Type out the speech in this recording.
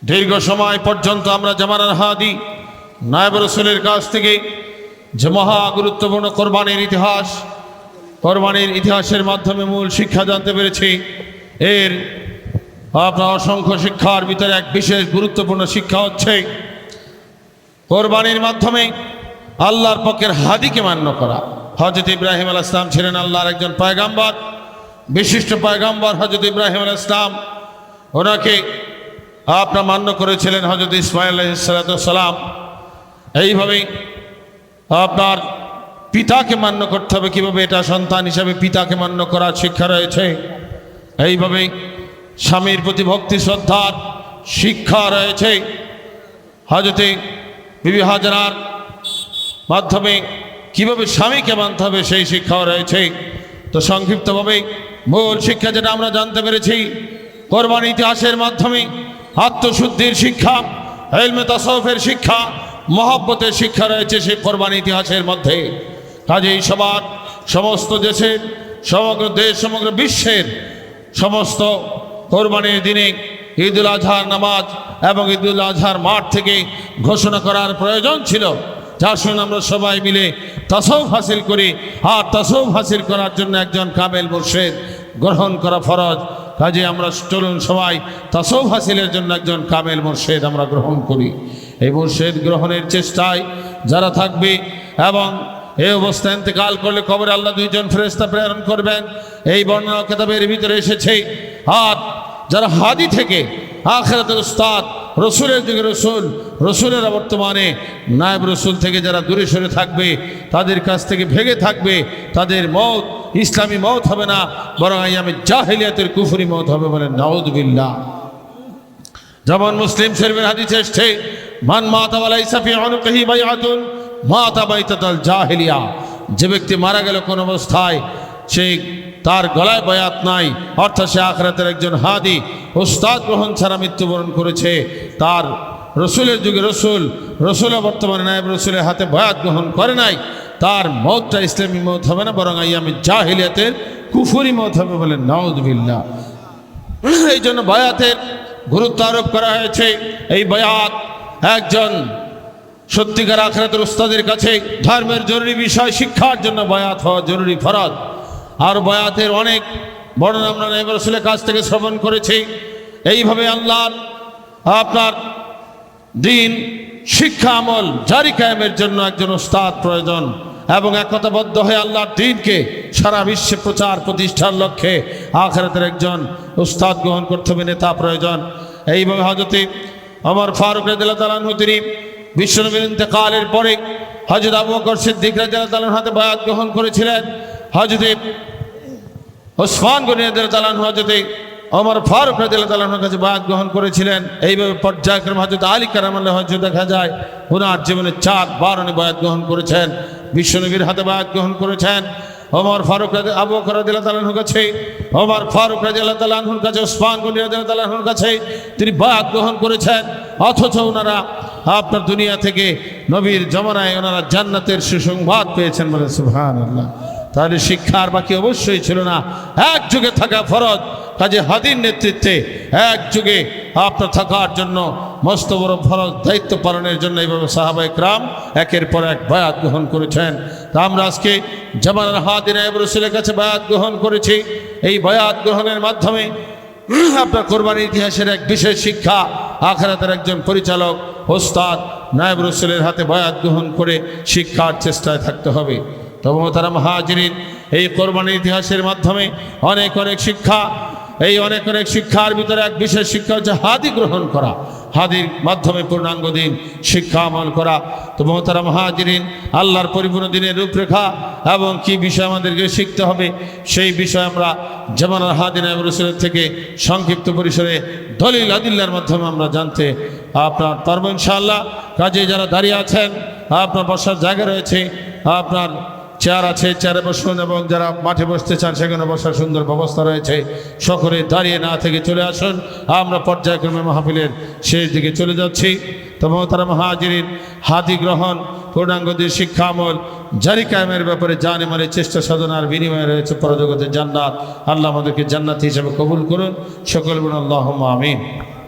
দীর্ঘ সময় পর্যন্ত আমরা জামানার হাদি নায়েব রাসূলের কাছ থেকে যে মহা গুরুত্বপূর্ণ কোরবানির ইতিহাসের মাধ্যমে মূল শিক্ষা জানতে পেরেছি। এর আপনার অসংখ্য শিক্ষার ভিতরে এক বিশেষ গুরুত্বপূর্ণ শিক্ষা হচ্ছে কোরবানির মাধ্যমে আল্লাহর পক্ষের হাদিকে মান্য করা। হযরত ইব্রাহিম আলাইহিস সালাম ছিলেন আল্লাহর একজন পয়গম্বর, বিশিষ্ট পয়গম্বর হযরত ইব্রাহিম আলাইহিস সালাম। ওনাকে আপনার মান্য করেছিলেন হযরত ইসমাঈল আলাইহিস সালাম। এইভাবেই আপনার পিতাকে মান্য করতে হবে, কীভাবে এটা সন্তান হিসাবে পিতাকে মান্য করার শিক্ষা রয়েছে। এইভাবেই স্বামীর প্রতি ভক্তি শ্রদ্ধার শিক্ষা রয়েছে। হযরত বিবি হাজরার মাধ্যমে কীভাবে স্বামীকে মানতে হবে সেই শিক্ষাও রয়েছে। তো সংক্ষিপ্তভাবে মূল শিক্ষা যেটা আমরা জানতে পেরেছি, কোরবানি ইতিহাসের মাধ্যমে আত্মশুদ্ধির শিক্ষা, ইলমে তাসাউফের শিক্ষা, মহব্বতের শিক্ষা রয়েছে সেই কোরবানি ইতিহাসের মধ্যে। কাজেই সমস্ত দেশের, সমগ্র দেশ, সমগ্র বিশ্বের সমস্ত কোরবানির দিনে ঈদুল আজহার নামাজ এবং ঈদুল আজহার মাঠ থেকে ঘোষণা করার প্রয়োজন ছিল। যার সঙ্গে আমরা সবাই মিলে তাসাউফ হাসিল করি, আর তাসাউফ হাসিল করার জন্য একজন কামেল মুর্শিদ গ্রহণ করা ফরজ। কাজে আমরা চলুন সবাই তাসাউফ হাসিলের জন্য একজন কামেল মুর্শিদ আমরা গ্রহণ করি। এই মুর্শিদ গ্রহণের চেষ্টায় যারা থাকবে এবং এই অবস্থায় ইন্তেকাল করলে কবরে আল্লাহ দুইজন ফেরেশতা প্রেরণ করবেন, এই বর্ণনা কিতাবের ভিতরে এসেছে। আর যারা হাদি থেকে আখিরাতের উস্তাদ, রসুলের যুগে রসুলের বর্তমানে নায়েব রসুল থেকে যারা দূরে সরে থাকবে, তাদের কাছ থেকে ভেগে থাকবে, তাদের মওত ইসলামী মওত হবে না, বরং আইয়ামে জাহিলিয়াতের কুফরি মওত হবে, বলেন নাউযুবিল্লাহ। যেমন মুসলিম শরীফের হাদিসে এসেছে, মান মাতা ওয়ালাইসা ফি উনুকিহি বাইআতুন মাতা বাইতাতাল জাহিলিয়া। যে ব্যক্তি মারা গেল কোন অবস্থায় সেই তার গলায় বায়াত নাই, অর্থাৎ সে আখিরাতের একজন হাদি উস্তাদ গ্রহণ ছাড়া মৃত্যুবরণ করেছে, তার রসুলের যুগে রসুলের বর্তমানে নায়েব রসুলের হাতে বায়াত গ্রহণ করে নাই, তার মওতটা ইসলামী মওত হবে না, বরং আইয়ামে জাহিলিয়াতের কুফরি মওত হবে, বলেন নাউযুবিল্লাহ। এই জন্য বায়াতের গুরুত্ব আরোপ করা হয়েছে। এই বায়াত একজন সত্যিকার আখিরাতের উস্তাদের কাছে ধর্মের জরুরি বিষয় শিক্ষার জন্য বায়াত হওয়া জরুরি ফরজ। আর বায়াতের অনেক বর্ণনা আমরা নায়েব রাসূলের কাছ থেকে শ্রবণ করেছি। এইভাবে আল্লাহর আপনার দিন শিক্ষা আমল জারি কায়েমের জন্য একজন উস্তাদ প্রয়োজন, এবং একতাবদ্ধ হয়ে আল্লাহর দ্বীনকে সারা বিশ্বে প্রচার প্রতিষ্ঠার লক্ষ্যে আখিরাতের একজন উস্তাদ গ্রহণ করতে হবে, নেতা প্রয়োজন। এইভাবে হযরত ওমর ফারুক রাদিয়াল্লাহু তাআলা আনহু তিনি বিশ্বনবীর ইন্তেকালের পরে হযরত আবু বকর সিদ্দিক রাদিয়াল্লাহু তাআলার হাতে বায়াত গ্রহণ করেছিলেন। হযরত ওসমান গনি রাদিয়াল্লাহু তাআলা আনহু হযরত ওমর ফারুক রাদিয়াল্লাহু তাআলা আনহুর কাছে বায়াত গ্রহণ করেছিলেন। এইভাবে পর্যায়ক্রমে হযরত আলী কারামাল্লাহু ওয়াজহু দেখা যায় ওনার জীবনে 4 বার উনি বায়াত গ্রহণ করেছেন, বিশ্বনবীর হাতে বায়াত গ্রহণ করেছেন। ওমর ফারুক আবু বকর রাদিয়াল্লাহু তাআলা আনহুর কাছে, ওমর ফারুক রাদিয়াল্লাহু তাআলা আনহুর কাছে, ওসমান গনি রাদিয়াল্লাহু তাআলা আনহুর কাছে তিনি বায়াত গ্রহণ করেছেন। অথচ ওনারা আপনার দুনিয়া থেকে নবীর জমানায় ওনারা জান্নাতের সুসংবাদ পেয়েছেন, বলে সুবহানাল্লাহ। তাহলে শিক্ষার বাকি অবশ্যই ছিল না, এক যুগে থাকা ফরজ। কাজে হাদির নেতৃত্বে এক যুগে আপনার থাকার জন্য মস্ত বড় ফরজ দায়িত্ব পালনের জন্য এইভাবে সাহাবায়ে কেরাম একের পর এক বায়াত গ্রহণ করেছেন। তা আমরা আজকে জামানার হাদি নায়েব রাসূলের কাছে বায়াত গ্রহণ করেছি। এই বায়াত গ্রহণের মাধ্যমে আপনার কোরবানির ইতিহাসের এক বিশেষ শিক্ষা, আখিরাতের একজন পরিচালক ওস্তাদ নায়েব রাসূলের হাতে বায়াত গ্রহণ করে শিক্ষার চেষ্টায় থাকতে হবে। তবে মোহতারাম হাজিরিন, এই কোরবানির ইতিহাসের মাধ্যমে অনেক শিক্ষা, এই অনেক শিক্ষার ভিতরে এক বিশেষ শিক্ষা হচ্ছে হাদি গ্রহণ করা, হাদির মাধ্যমে পূর্ণাঙ্গ দিন শিক্ষা আমল করা। তো মোহতারাম হাজিরিন, আল্লাহর পরিপূর্ণ দিনের রূপরেখা এবং কি বিষয় আমাদেরকে শিখতে হবে সেই বিষয় আমরা জামানার হাদি নায়েব রাসূলের থেকে সংক্ষিপ্ত পরিসরে দলিল আদিল্লার মাধ্যমে আমরা জানতে আপনার পারবো ইনশাআল্লাহ। কাজে যারা দাঁড়িয়ে আছেন, আপনার বসার জায়গা রয়েছে, আপনার চেয়ার আছে, চেয়ারে বসুন, এবং যারা মাঠে বসতে চান সেখানে বসার সুন্দর ব্যবস্থা রয়েছে। সকলে দাঁড়িয়ে না থেকে চলে আসুন, আমরা পর্যায়ক্রমে মাহফিলের শেষ দিকে চলে যাচ্ছি। তো মোহতারাম হাজিরিন, হাদি গ্রহণ পূর্ণাঙ্গ দিন শিক্ষা আমল জারি কায়েমের ব্যাপারে জানে মানে চেষ্টা সাধনার বিনিময়ে রয়েছে পরজগতের জান্নাত। আল্লাহ আমাদেরকে জান্নাত হিসেবে কবুল করুন, সকল বলুন আল্লাহুম্মা আমিন।